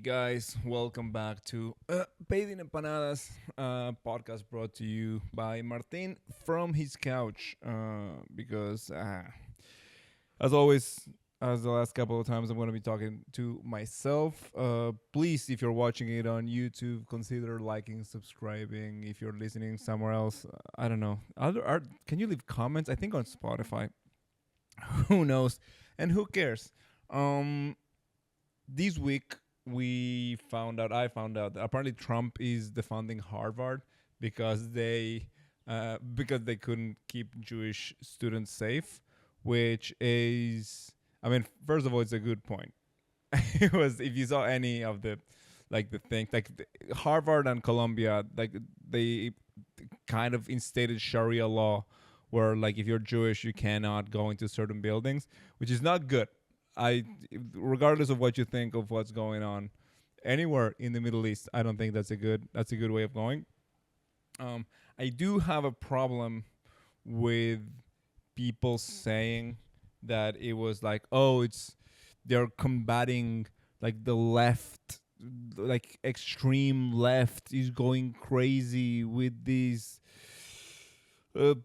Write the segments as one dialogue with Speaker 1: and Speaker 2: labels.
Speaker 1: Guys, welcome back to Paid in Empanadas, podcast brought to you by Martin from his couch. Because, as always, as the last couple of times, I'm going to be talking to myself. Please, if you're watching it on YouTube, consider liking, subscribing. If you're listening somewhere else, I don't know. Can you leave comments? I think on Spotify. Who knows? And who cares? Um, this week I found out that apparently Trump is defunding Harvard because they couldn't keep Jewish students safe, which is, I mean, first of all, it's a good point. It was, if you saw any of the thing, Harvard and Columbia, like they kind of instated Sharia law where like if you're Jewish you cannot go into certain buildings, which is not good. I Regardless of what you think of what's going on anywhere in the Middle East, I don't think that's a good way of going. I do have a problem with people saying that it was like, oh, it's they're combating like the left, like extreme left is going crazy with these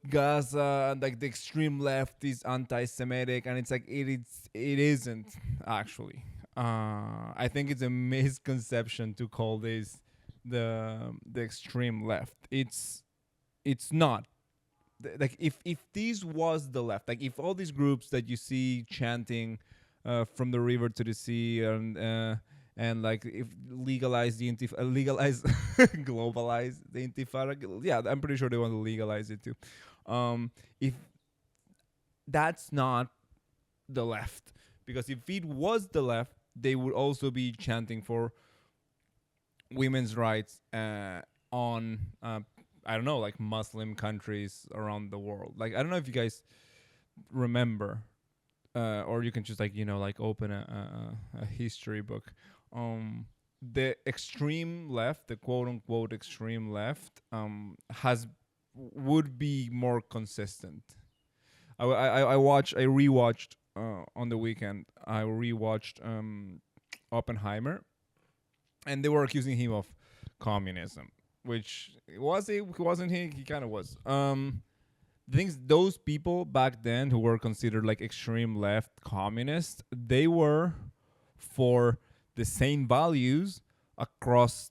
Speaker 1: Gaza, and like the extreme left is anti-Semitic, and it's like it isn't actually. I think it's a misconception to call this the extreme left. It's not. Like if this was the left, like if all these groups that you see chanting from the river to the sea, and like if legalize the legalize globalize the intifada, yeah, I'm pretty sure they want to legalize it too. If that's not the left, because if it was the left, they would also be chanting for women's rights on I don't know, like Muslim countries around the world. Like I don't know if you guys remember, or you can just like like open a history book. The extreme left, the quote unquote extreme left, has would be more consistent. I rewatched on the weekend. I rewatched Oppenheimer, and they were accusing him of communism, which was he? Wasn't he? He kind of was. Things those people back then who were considered like extreme left communists, they were for the same values across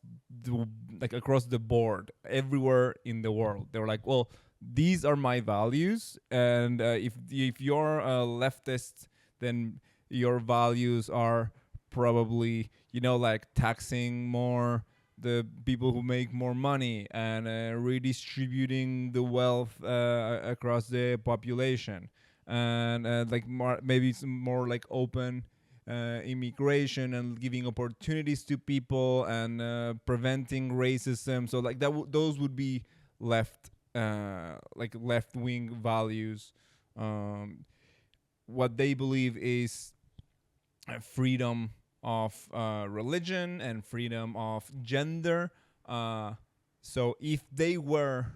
Speaker 1: across the board everywhere in the world. They were like, well, these are my values, and if you're a leftist, then your values are probably like taxing more the people who make more money and redistributing the wealth across the population, and like maybe some more like open immigration and giving opportunities to people and preventing racism. So like those would be left, like left wing values. What they believe is freedom of religion and freedom of gender. So if they were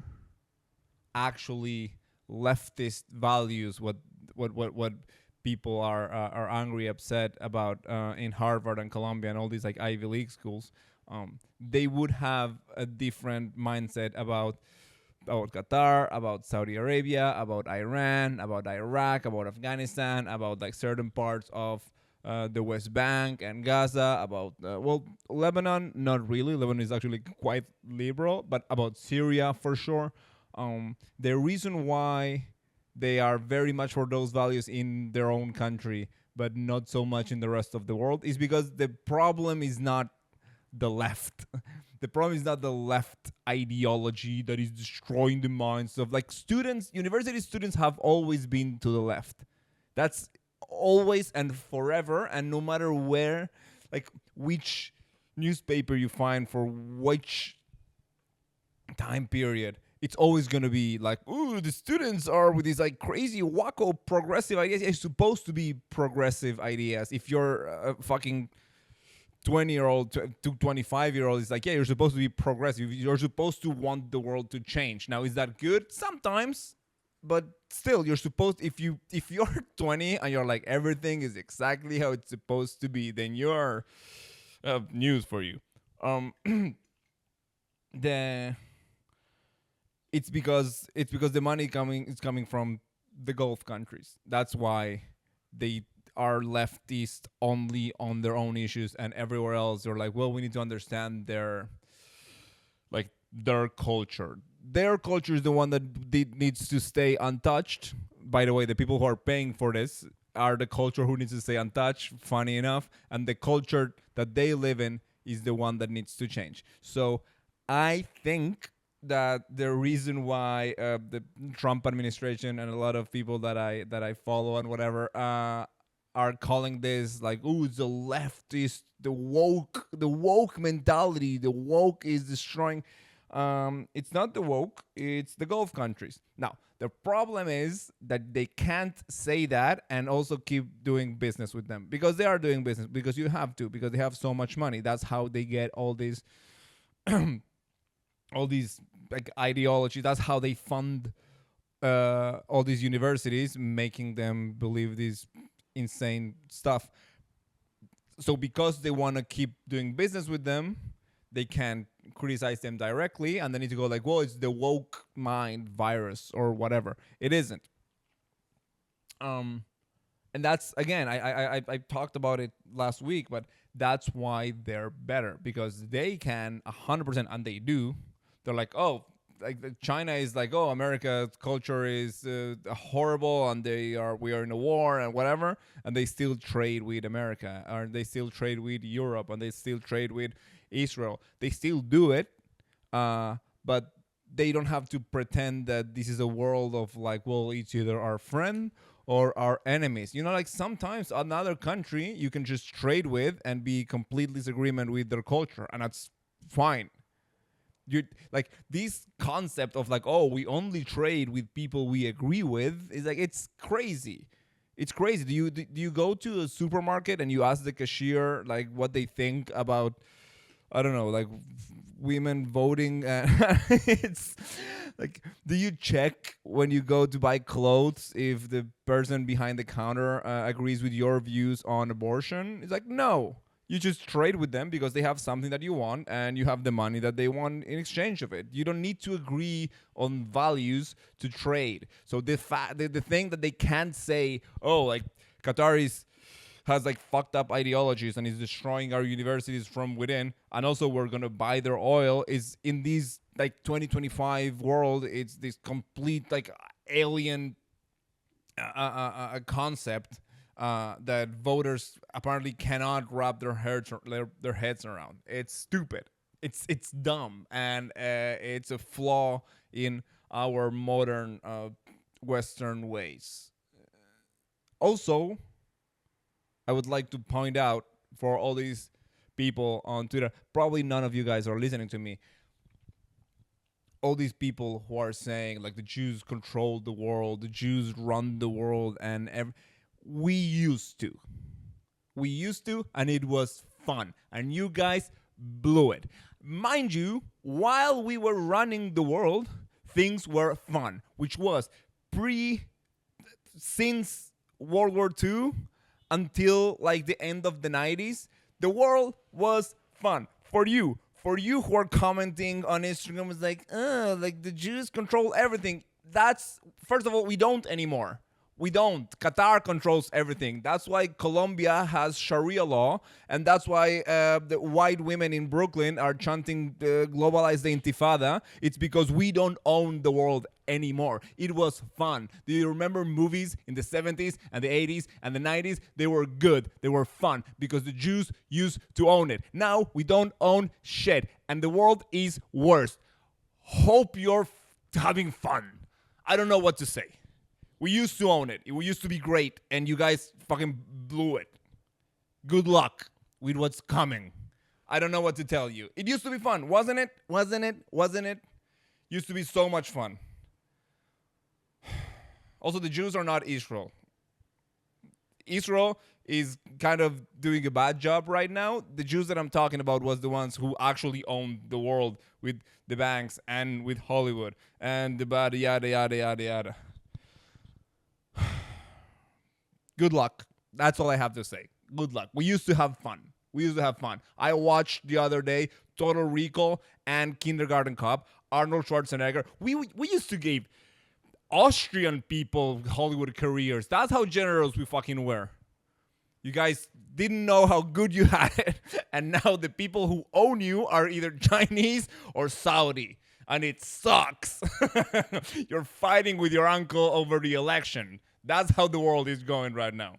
Speaker 1: actually leftist values, what people are angry, upset about in Harvard and Columbia and all these like Ivy League schools, they would have a different mindset about Qatar, about Saudi Arabia, about Iran, about Iraq, about Afghanistan, about like certain parts of the West Bank and Gaza, about Lebanon, not really. Lebanon is actually quite liberal, but about Syria for sure. The reason why they are very much for those values in their own country, but not so much in the rest of the world, is because the problem is not the left. The problem is not the left ideology that is destroying the minds of like students. University students have always been to the left. That's always and forever, and no matter where, like which newspaper you find for which time period, it's always going to be like, ooh, the students are with these like crazy wacko progressive ideas. It's supposed to be progressive ideas. If you're a fucking 20-year-old to 25-year-old, it's like, yeah, you're supposed to be progressive. You're supposed to want the world to change. Now, is that good? Sometimes, but still, you're supposed, if you're 20 and you're like everything is exactly how it's supposed to be, then you're, news for you. Um, the it's because the money coming is coming from the Gulf countries. That's why they are leftist only on their own issues, and everywhere else they're like, well, we need to understand their culture. Their culture is the one that needs to stay untouched. By the way, the people who are paying for this are the culture who needs to stay untouched, funny enough, and the culture that they live in is the one that needs to change. So I think that the reason why the Trump administration and a lot of people that I follow and whatever are calling this like, ooh, it's the leftist, the woke mentality. The woke is destroying. It's not the woke, it's the Gulf countries. Now, the problem is that they can't say that and also keep doing business with them, because they are doing business, because you have to, because they have so much money. That's how they get all these all these like ideology. That's how they fund all these universities, making them believe this insane stuff. So because they want to keep doing business with them, they can criticize them directly, and they need to go like, well, it's the woke mind virus or whatever. It isn't. And that's, again, I talked about it last week, but that's why they're better, because they can 100%, and they do. They're like, oh, like China is like, oh, America's culture is horrible, and we are in a war and whatever, and they still trade with America, or they still trade with Europe, and they still trade with Israel. They still do it, but they don't have to pretend that this is a world of like, well, it's either our friend or our enemies. Like sometimes another country you can just trade with and be complete disagreement with their culture, and that's fine. You like this concept of like, oh, we only trade with people we agree with is like, it's crazy. It's crazy. Do you go to a supermarket and you ask the cashier like what they think about, I don't know, like women voting? It's like, do you check when you go to buy clothes if the person behind the counter agrees with your views on abortion? It's like, no. You just trade with them because they have something that you want, and you have the money that they want in exchange of it. You don't need to agree on values to trade. So the thing that they can't say, oh, like Qatar has like fucked up ideologies and is destroying our universities from within, and also we're gonna buy their oil, is in these like 2025 world. It's this complete like alien concept that voters apparently cannot wrap their heads around. It's stupid. It's dumb, and it's a flaw in our modern Western ways. Also, I would like to point out for all these people on Twitter, probably none of you guys are listening to me. All these people who are saying like the Jews control the world, the Jews run the world, and we used to, and it was fun, and you guys blew it. Mind you, while we were running the world, things were fun, which was since World War II until like the end of the 90s, the world was fun for you. For you who are commenting on Instagram, was like, like the Jews control everything. That's, first of all, we don't anymore. We don't. Qatar controls everything. That's why Colombia has Sharia law, and that's why the white women in Brooklyn are chanting globalize the intifada. It's because we don't own the world anymore. It was fun. Do you remember movies in the 70s and the 80s and the 90s? They were good. They were fun because the Jews used to own it. Now we don't own shit, and the world is worse. Hope you're having fun. I don't know what to say. We used to own it. We used to be great, and you guys fucking blew it. Good luck with what's coming. I don't know what to tell you. It used to be fun, wasn't it? Wasn't it? Used to be so much fun. Also, the Jews are not Israel. Israel is kind of doing a bad job right now. The Jews that I'm talking about was the ones who actually owned the world with the banks and with Hollywood and the bad yada, yada, yada, yada. Good luck. That's all I have to say. Good luck. We used to have fun. We used to have fun. I watched the other day Total Recall and Kindergarten Cop. Arnold Schwarzenegger. We used to give Austrian people Hollywood careers. That's how generous we fucking were. You guys didn't know how good you had it, and now the people who own you are either Chinese or Saudi, and it sucks. You're fighting with your uncle over the election. That's how the world is going right now.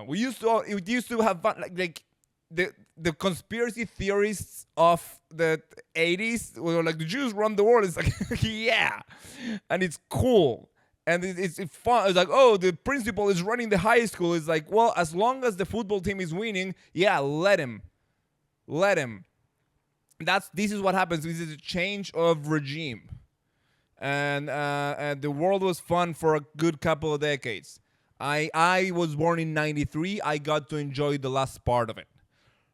Speaker 1: We used to have fun, like the conspiracy theorists of the 80s were like, the Jews run the world. It's like, yeah, and it's cool. And it's fun. It's like, oh, the principal is running the high school. It's like, well, as long as the football team is winning, yeah, let him. This is what happens. This is a change of regime, and the world was fun for a good couple of decades. I was born in '93. I got to enjoy the last part of it,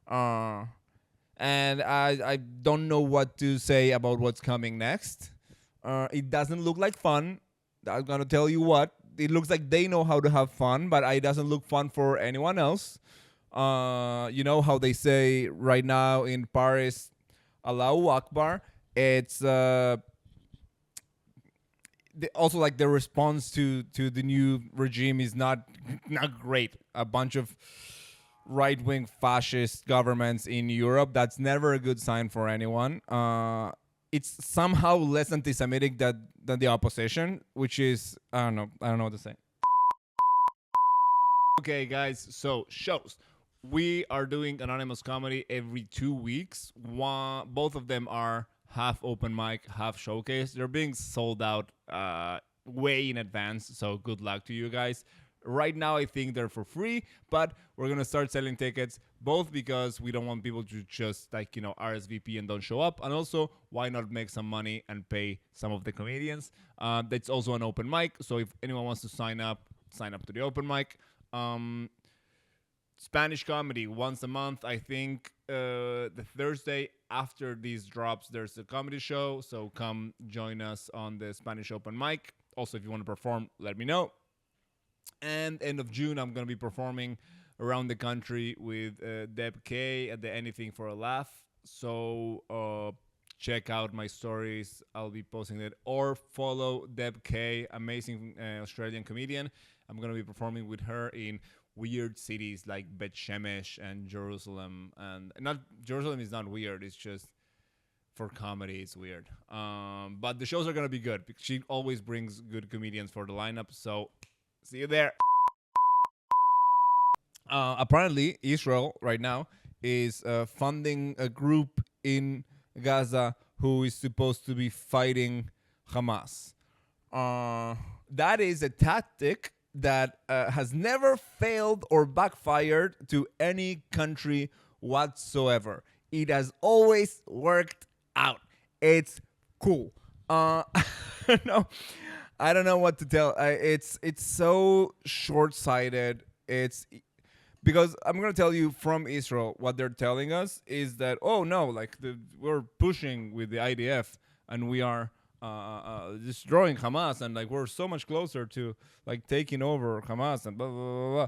Speaker 1: and I don't know what to say about what's coming next. It doesn't look like fun. I'm gonna tell you what. It looks like they know how to have fun, but it doesn't look fun for anyone else. You know how they say right now in Paris, Allahu Akbar. It's also like the response to the new regime is not great. A bunch of right-wing fascist governments in Europe. That's never a good sign for anyone. It's somehow less anti-Semitic than the opposition, which is I don't know what to say. Okay, guys. So shows. We are doing anonymous comedy every 2 weeks. Both of them are half open mic, half showcase. They're being sold out way in advance. So good luck to you guys. Right now, I think they're for free, but we're going to start selling tickets, both because we don't want people to just RSVP and don't show up. And also, why not make some money and pay some of the comedians? That's also an open mic. So if anyone wants to sign up to the open mic. Spanish comedy once a month. I think the Thursday after these drops, there's a comedy show. So come join us on the Spanish open mic. Also, if you want to perform, let me know. And end of June, I'm going to be performing around the country with Deb K at the Anything for a Laugh. So check out my stories. I'll be posting it. Or follow Deb K, amazing Australian comedian. I'm going to be performing with her in weird cities like Bet Shemesh and Jerusalem. And not Jerusalem is not weird. It's just for comedy, it's weird. But the shows are going to be good because she always brings good comedians for the lineup. So see you there. Apparently, Israel right now is funding a group in Gaza who is supposed to be fighting Hamas. That is a tactic that has never failed or backfired to any country whatsoever. It has always worked out. It's cool. No. I don't know what to tell. It's so short-sighted. It's because I'm gonna tell you from Israel what they're telling us is that we're pushing with the IDF and we are destroying Hamas and we're so much closer to taking over Hamas and blah blah blah blah.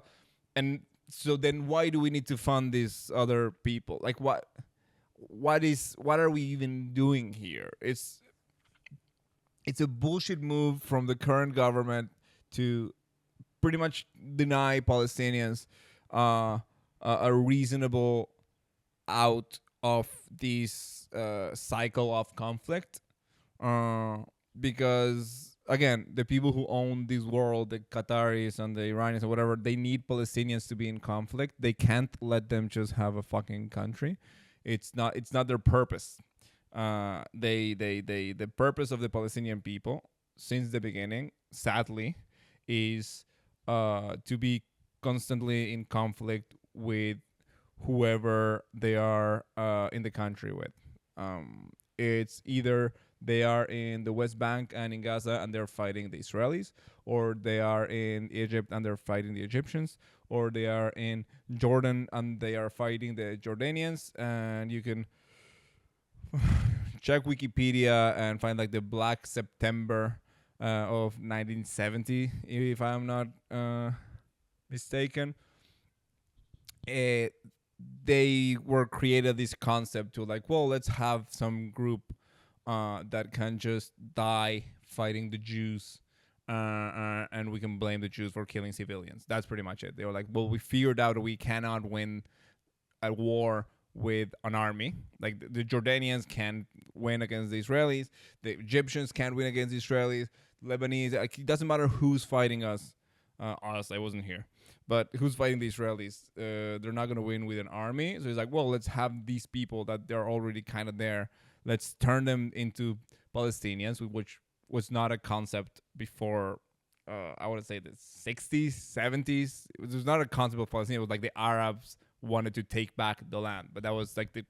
Speaker 1: And so then why do we need to fund these other people? What are we even doing here? It's a bullshit move from the current government to pretty much deny Palestinians a reasonable out of this cycle of conflict. Because, again, the people who own this world, the Qataris and the Iranians or whatever, they need Palestinians to be in conflict. They can't let them just have a fucking country. It's not their purpose. The purpose of the Palestinian people since the beginning, sadly, is to be constantly in conflict with whoever they are in the country with. It's either they are in the West Bank and in Gaza and they're fighting the Israelis, or they are in Egypt and they're fighting the Egyptians, or they are in Jordan and they are fighting the Jordanians. And you can check Wikipedia and find the Black September of 1970, if I'm not mistaken. they were created this concept to like, well, let's have some group that can just die fighting the Jews, and we can blame the Jews for killing civilians. That's pretty much it. They were like, well, we figured out we cannot win a war with an army. Like the Jordanians can't win against the Israelis, the Egyptians can't win against the Israelis, Lebanese. Like, it doesn't matter who's fighting us. Honestly, I wasn't here, but who's fighting the Israelis? They're not gonna win with an army. So he's like, well, let's have these people that they're already kind of there. Let's turn them into Palestinians, which was not a concept before. I would say the 60s, 70s. It was not a concept of Palestine. It was like the Arabs wanted to take back the land, but that was like the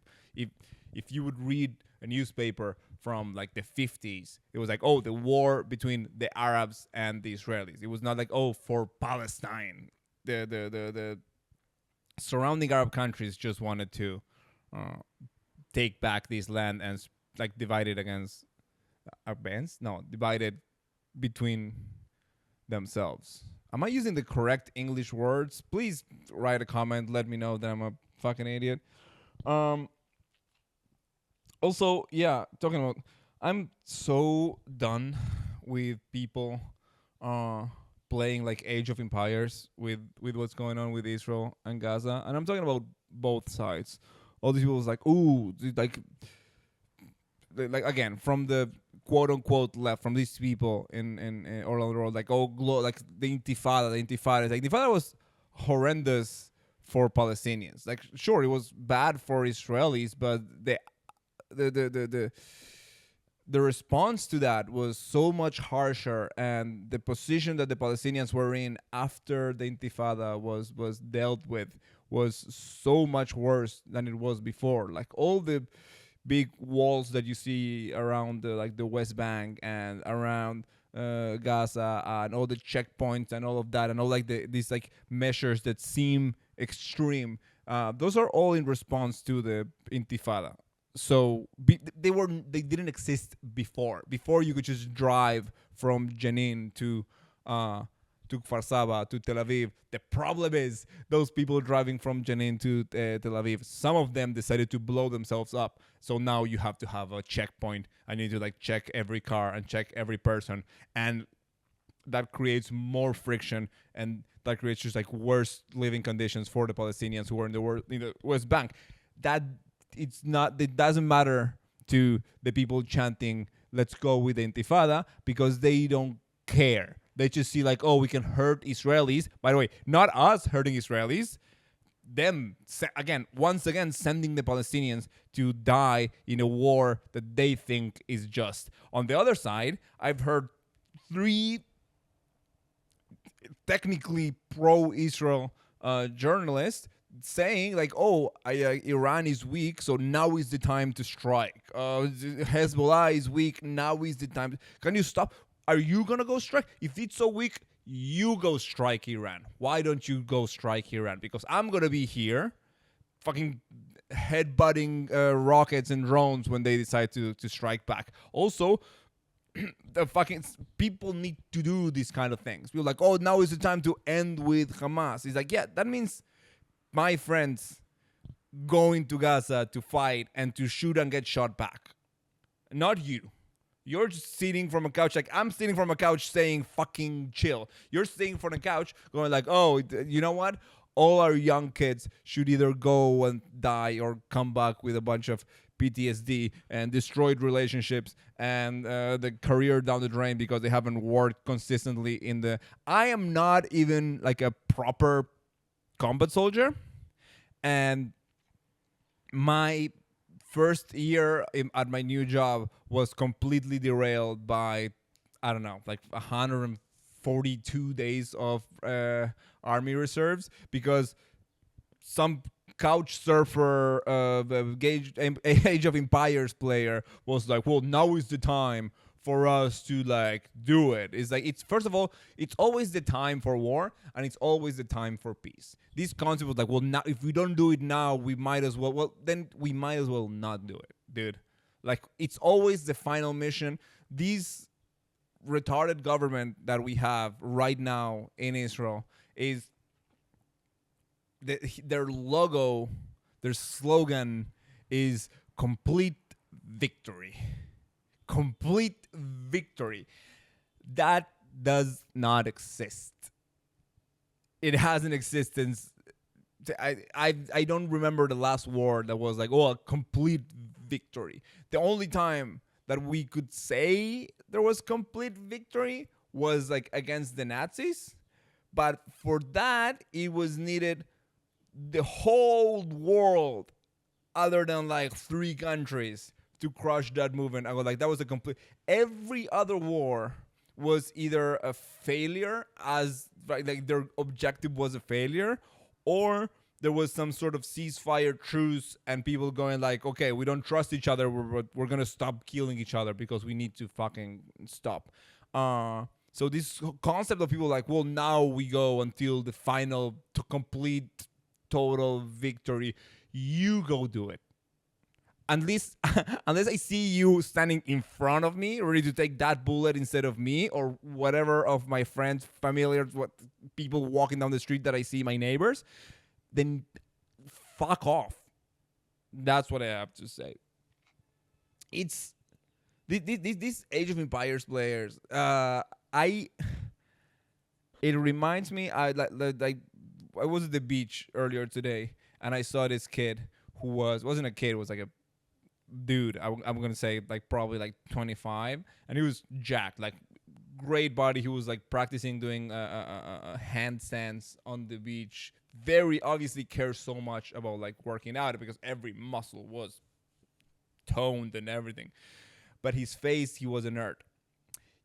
Speaker 1: if you would read a newspaper from like the 50s, it was like, oh, the war between the Arabs and the Israelis. It was not like, oh, for Palestine. The surrounding Arab countries just wanted to uh, take back this land and like divide it against Arabs. No, divide it between themselves. Am I using the correct English words? Please write a comment. Let me know that I'm a fucking idiot. Um. Also, yeah, talking about, I'm so done with people uh playing like Age of Empires with what's going on with Israel and Gaza, and I'm talking about both sides. All these people is like, ooh, like again from the quote unquote left, from these people in all over the world, like, oh, like the Intifada was horrendous for Palestinians. Like, sure, it was bad for Israelis, but the the response to that was so much harsher, and the position that the Palestinians were in after the Intifada was dealt with was so much worse than it was before. Like all the big walls that you see around the West Bank and around Gaza, and all the checkpoints and all of that, and all like these like measures that seem extreme. Those are all in response to the Intifada. So they didn't exist before. Before, you could just drive from Jenin to Kfar Saba to Tel Aviv. The problem is those people driving from Jenin to Tel Aviv, some of them decided to blow themselves up. So now you have to have a checkpoint. I need to like check every car and check every person, and that creates more friction, and that creates just like worse living conditions for the Palestinians who are in the West Bank. That it's not. It doesn't matter to the people chanting "Let's go with the Intifada" because they don't care. They just see like, oh, we can hurt Israelis. By the way, not us hurting Israelis. Them once again sending the Palestinians to die in a war that they think is just. On the other side, I've heard 3 technically pro-Israel journalists saying like, oh, Iran is weak, so now is the time to strike. Hezbollah is weak, now is the time. Can you stop? Are you gonna go strike? If it's so weak, you go strike Iran. Why don't you go strike Iran? Because I'm gonna be here fucking headbutting rockets and drones when they decide to strike back. Also, the fucking people need to do these kind of things. We're like, oh, now is the time to end with Hamas. It's like, yeah, that means my friends going to Gaza to fight and to shoot and get shot back. Not you. You're just sitting from a couch, like I'm sitting from a couch saying fucking chill. You're sitting from a couch going like, oh, you know what? All our young kids should either go and die or come back with a bunch of PTSD and destroyed relationships and the career down the drain because they haven't worked consistently in the... I am not even like a proper combat soldier, and my first year at my new job was completely derailed by, I don't know, like 142 days of army reserves because some couch surfer, Age of Empires player was like, well, now is the time for us to like do it. It's like, it's first of all, it's always the time for war and it's always the time for peace. This concept was like, well, now if we don't do it now, we might as well. Well, then we might as well not do it, dude. Like, it's always the final mission. These retarded government that we have right now in Israel is their logo Their slogan is complete victory. Complete victory. That does not exist. It has an existence. I don't remember the last war that was like, oh, a complete victory. The only time that we could say there was complete victory was like against the Nazis. But for that, it was needed the whole world, other than like 3 countries, to crush that movement. I was like, that was a complete. Every other war was either a failure, as like their objective was a failure, or there was some sort of ceasefire truce and people going like, okay, we don't trust each other. We're gonna stop killing each other because we need to fucking stop. So this concept of people like, well, now we go until the final to complete total victory. You go do it. Unless unless I see you standing in front of me, ready to take that bullet instead of me, or whatever of my friends, familiars, what people walking down the street that I see, my neighbors, then fuck off. That's what I have to say. It's this Age of Empires players. I it reminds me. I was at the beach earlier today, and I saw this kid who wasn't a kid. It was like a dude. I'm gonna say like probably like 25, and he was jacked, like great body. He was like practicing doing handstands on the beach. Very obviously cares so much about like working out because every muscle was toned and everything. But his face, he was a nerd.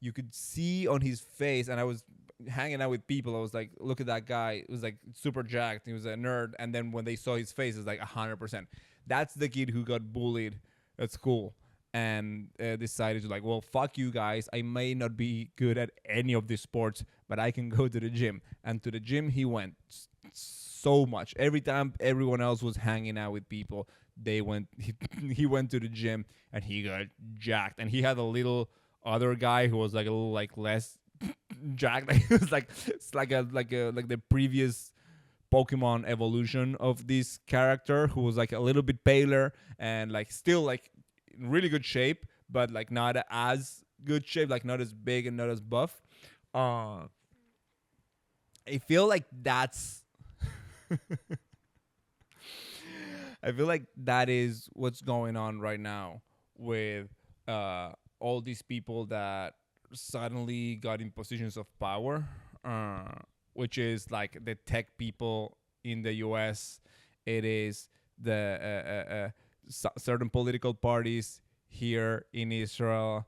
Speaker 1: You could see on his face, and I was hanging out with people. I was like, look at that guy. It was like super jacked. He was a nerd. And then when they saw his face, it's like 100%. That's the kid who got bullied at school and decided to like, well, fuck you guys. I may not be good at any of these sports, but I can go to the gym. And to the gym he went so much. Every time everyone else was hanging out with people, he went to the gym and he got jacked. And he had a little other guy who was like a little like less jacked. Like it was like it's like the previous Pokemon evolution of this character who was like a little bit paler and like still like in really good shape, but like not as good shape, like not as big and not as buff. I feel like that's I feel like that is what's going on right now with all these people that suddenly got in positions of power, which is like the tech people in the US. It is the certain political parties here in Israel,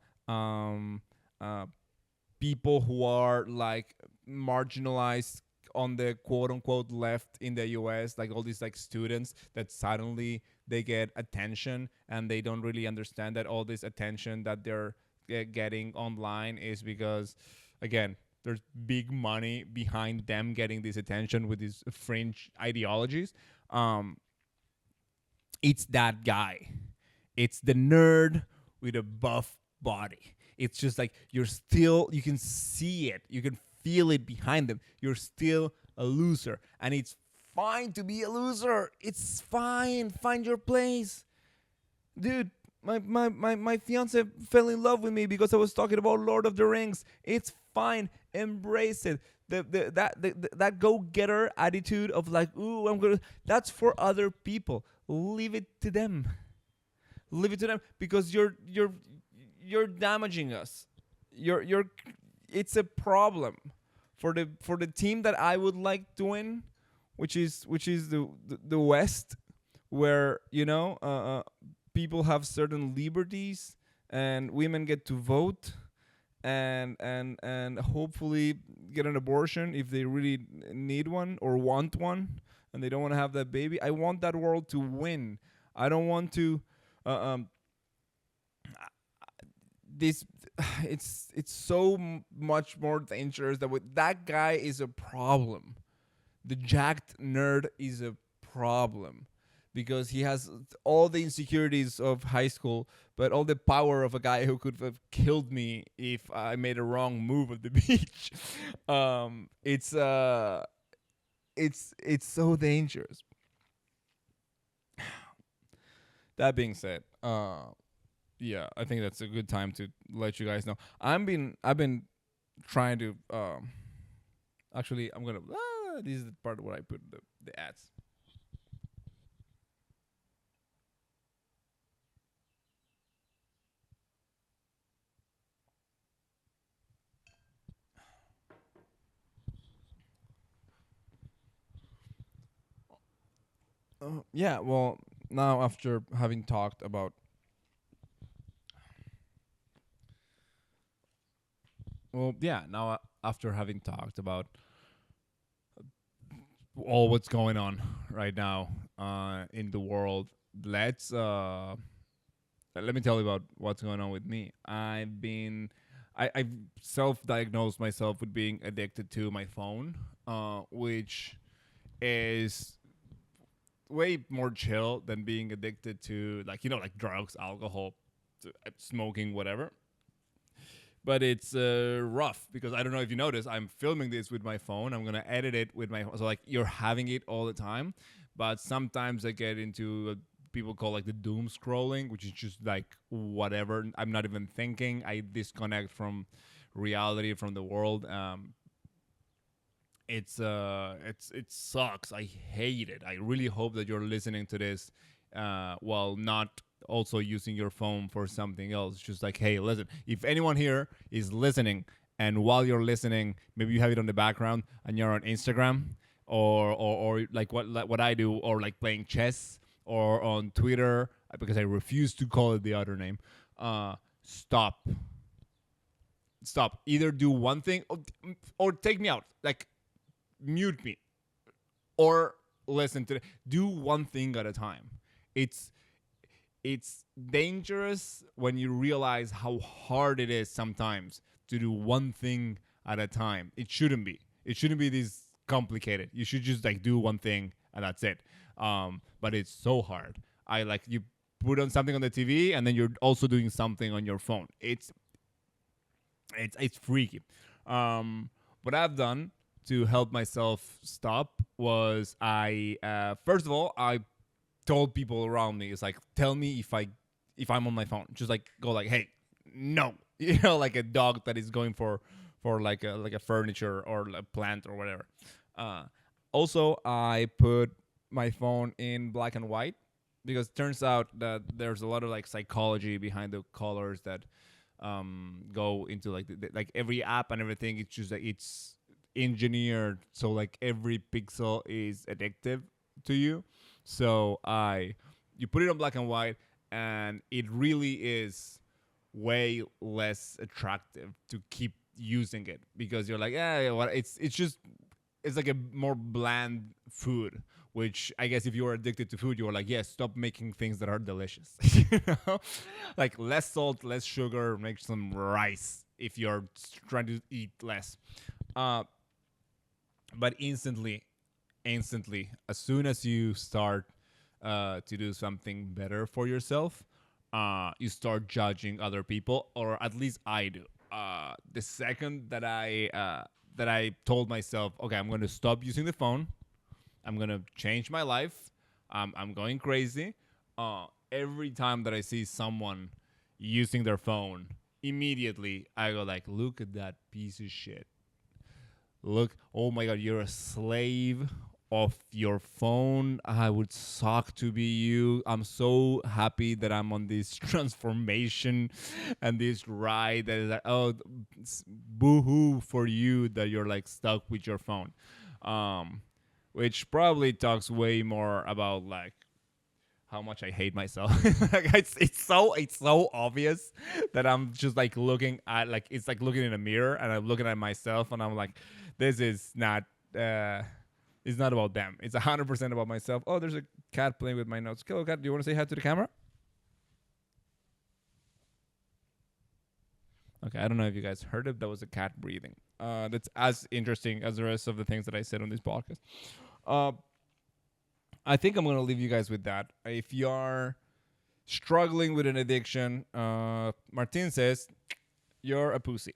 Speaker 1: people who are like marginalized on the quote unquote left in the US, like all these like students that suddenly they get attention and they don't really understand that all this attention that they're getting online is because, again, there's big money behind them getting this attention with these fringe ideologies. It's that guy. It's the nerd with a buff body. It's just like you can see it. You can feel it behind them. You're still a loser. And it's fine to be a loser. It's fine. Find your place. Dude, my fiance fell in love with me because I was talking about Lord of the Rings. It's fine. Embrace it. That go-getter attitude of like, ooh, that's for other people. Leave it to them. Leave it to them because you're damaging us. It's a problem for the team that I would like to win, which is the West, where people have certain liberties and women get to vote and hopefully get an abortion if they really need one or want one and they don't want to have that baby. I want that world to win. I don't want to this it's so much more dangerous that guy is a problem. The jacked nerd is a problem because he has all the insecurities of high school, but all the power of a guy who could have killed me if I made a wrong move at the beach. It's so dangerous. That being said, yeah, I think that's a good time to let you guys know. I've been trying to actually I'm gonna this is the part where I put the ads. Yeah, well, now after having talked about, well, yeah, now after having talked about all what's going on right now in the world, let's let me tell you about what's going on with me. I've self-diagnosed myself with being addicted to my phone, which is way more chill than being addicted to, like, like drugs, alcohol, smoking, whatever. But it's rough because I don't know if you notice, I'm filming this with my phone. I'm gonna edit it with my so like you're having it all the time, but sometimes I get into people call like the doom scrolling, which is just like whatever. I'm not even thinking. I disconnect from reality, from the world. It sucks. I hate it. I really hope that you're listening to this while not also using your phone for something else. Just like, hey, listen, if anyone here is listening and while you're listening, maybe you have it on the background and you're on Instagram or like what I do, or like playing chess or on Twitter, because I refuse to call it the other name. Stop. Stop. Either do one thing or take me out. Like, mute me or listen to do one thing at a time. it's it's dangerous when you realize how hard it is sometimes to do one thing at a time. It shouldn't be this complicated. You should just like do one thing and that's it. But it's so hard. I like you put on something on the TV and then you're also doing something on your phone. It's freaky. What I've done to help myself stop was I first of all I told people around me, it's like, tell me if I'm on my phone. Just like go like, hey, no, like a dog that is going for like a furniture or a plant or whatever. Uh, Also, I put my phone in black and white because it turns out that there's a lot of like psychology behind the colors that go into like like every app and everything. It's just like it's engineered so like every pixel is addictive to you. So I you put it on black and white and it really is way less attractive to keep using it because you're like, yeah, what it's just it's like a more bland food, which I guess if you are addicted to food, you are like, yes, stop making things that are delicious. you know? Like less salt, less sugar, make some rice if you're trying to eat less. Uh, but instantly, as soon as you start to do something better for yourself, you start judging other people, or at least I do. The second that I told myself, okay, I'm going to stop using the phone. I'm going to change my life. I'm going crazy. Every time that I see someone using their phone, immediately I go like, look at that piece of shit. Look, oh my god, you're a slave of your phone. I would suck to be you. I'm so happy that I'm on this transformation and this ride that is like, oh, boo hoo for you that you're like stuck with your phone. Which probably talks way more about like how much I hate myself. Like it's so obvious that I'm just like looking at like it's like looking in a mirror and I'm looking at myself and I'm like, this is not it's not about them. It's 100% about myself. Oh, there's a cat playing with my notes. Hello, cat. Do you want to say hi to the camera? Okay, I don't know if you guys heard it. That was a cat breathing. That's as interesting as the rest of the things that I said on this podcast. Uh, I think I'm gonna leave you guys with that. If you are struggling with an addiction, Martin says you're a pussy.